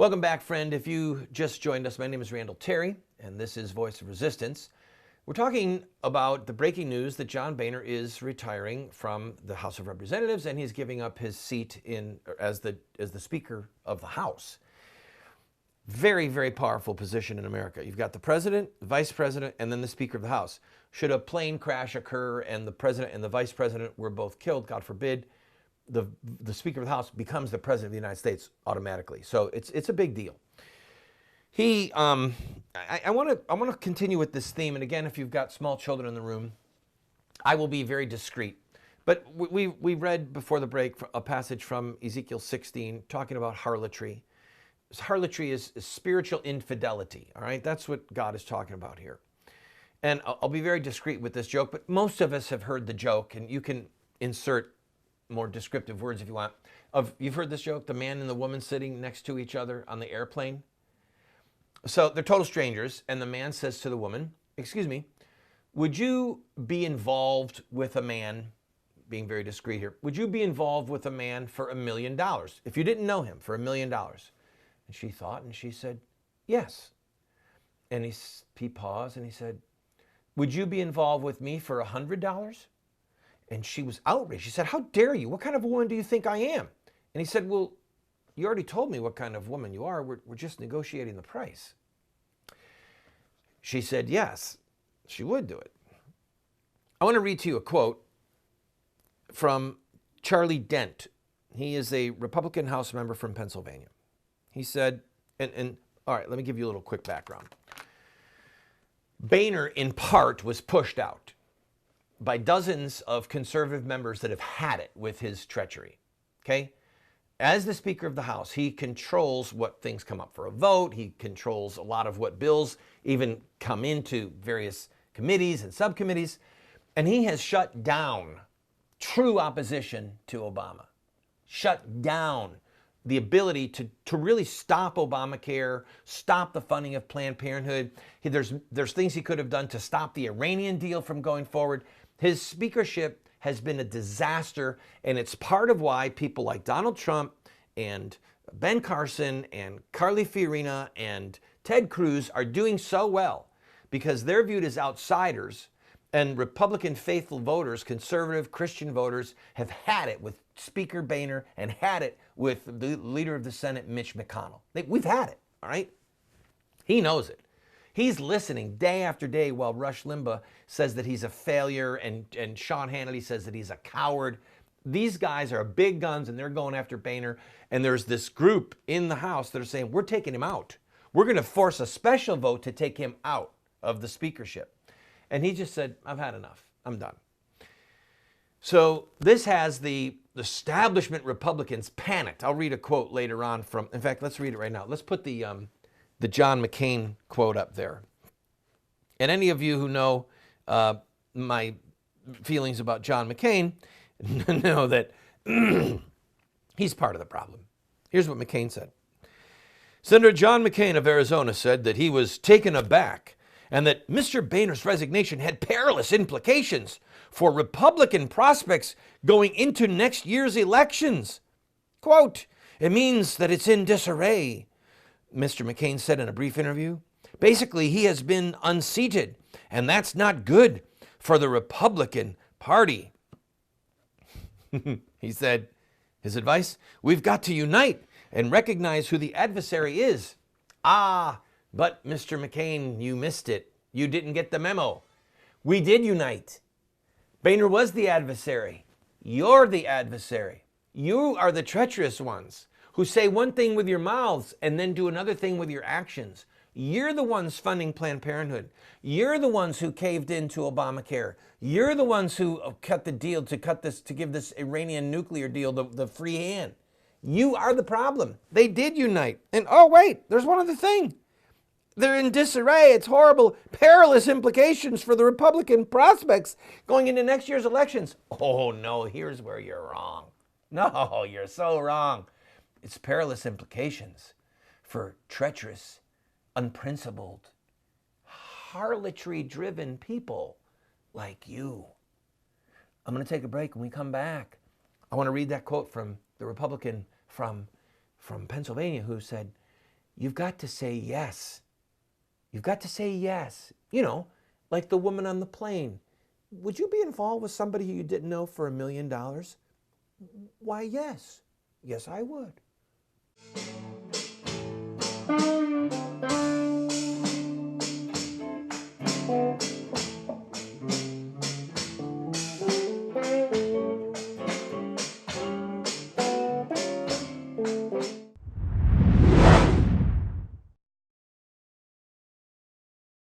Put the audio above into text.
Welcome back, friend. If you just joined us, my name is Randall Terry, and this is Voice of Resistance. We're talking about the breaking news that John Boehner is retiring from the House of Representatives, and he's giving up his seat as the Speaker of the House. Very, very powerful position in America. You've got the President, the Vice President, and then the Speaker of the House. Should a plane crash occur and the President and the Vice President were both killed, God forbid, the Speaker of the House becomes the President of the United States automatically. So it's a big deal. I want to continue with this theme, and again, if you've got small children in the room, I will be very discreet. But we read before the break a passage from Ezekiel 16 talking about harlotry. Harlotry is spiritual infidelity. All right, that's what God is talking about here. And I'll be very discreet with this joke, but most of us have heard the joke, and you can insert more descriptive words if you want. You've heard this joke, the man and the woman sitting next to each other on the airplane. So they're total strangers, and the man says to the woman, excuse me, would you be involved with a man, being very discreet here, would you be involved with a man for $1 million, if you didn't know him, for $1 million? And she thought, and she said, yes. And he paused, and he said, would you be involved with me for $100? And she was outraged. She said, how dare you? What kind of a woman do you think I am? And he said, well, you already told me what kind of woman you are. We're just negotiating the price. She said, yes, she would do it. I want to read to you a quote from Charlie Dent. He is a Republican House member from Pennsylvania. He said, and all right, let me give you a little quick background. Boehner, in part, was pushed out by dozens of conservative members that have had it with his treachery, okay? As the Speaker of the House, he controls what things come up for a vote. He controls a lot of what bills even come into various committees and subcommittees. And he has shut down true opposition to Obama, shut down the ability to really stop Obamacare, stop the funding of Planned Parenthood. There's things he could have done to stop the Iranian deal from going forward. His speakership has been a disaster, and it's part of why people like Donald Trump and Ben Carson and Carly Fiorina and Ted Cruz are doing so well, because they're viewed as outsiders, and Republican faithful voters, conservative Christian voters, have had it with Speaker Boehner and had it with the leader of the Senate, Mitch McConnell. We've had it, all right? He knows it. He's listening day after day while Rush Limbaugh says that he's a failure and Sean Hannity says that he's a coward. These guys are big guns, and they're going after Boehner. And there's this group in the House that are saying, we're taking him out. We're going to force a special vote to take him out of the speakership. And he just said, I've had enough. I'm done. So this has the establishment Republicans panicked. I'll read a quote later on from, in fact, let's read it right now. Let's put the John McCain quote up there. And any of you who know my feelings about John McCain know that he's part of the problem. Here's what McCain said. Senator John McCain of Arizona said that he was taken aback and that Mr. Boehner's resignation had perilous implications for Republican prospects going into next year's elections. Quote, it means that it's in disarray, Mr. McCain said in a brief interview. Basically, he has been unseated, and that's not good for the Republican Party. He said, his advice, we've got to unite and recognize who the adversary is. Ah, but Mr. McCain, you missed it. You didn't get the memo. We did unite. Boehner was the adversary. You're the adversary. You are the treacherous ones who say one thing with your mouths and then do another thing with your actions. You're the ones funding Planned Parenthood. You're the ones who caved into Obamacare. You're the ones who cut the deal to give this Iranian nuclear deal the free hand. You are the problem. They did unite. And oh wait, there's one other thing. They're in disarray. It's horrible, perilous implications for the Republican prospects going into next year's elections. Oh no, here's where you're wrong. No, you're so wrong. It's perilous implications for treacherous, unprincipled, harlotry-driven people like you. I'm going to take a break. When we come back, I want to read that quote from the Republican from Pennsylvania who said, you've got to say yes. You've got to say yes. You know, like the woman on the plane. Would you be involved with somebody who you didn't know for $1 million? Why, yes. Yes, I would.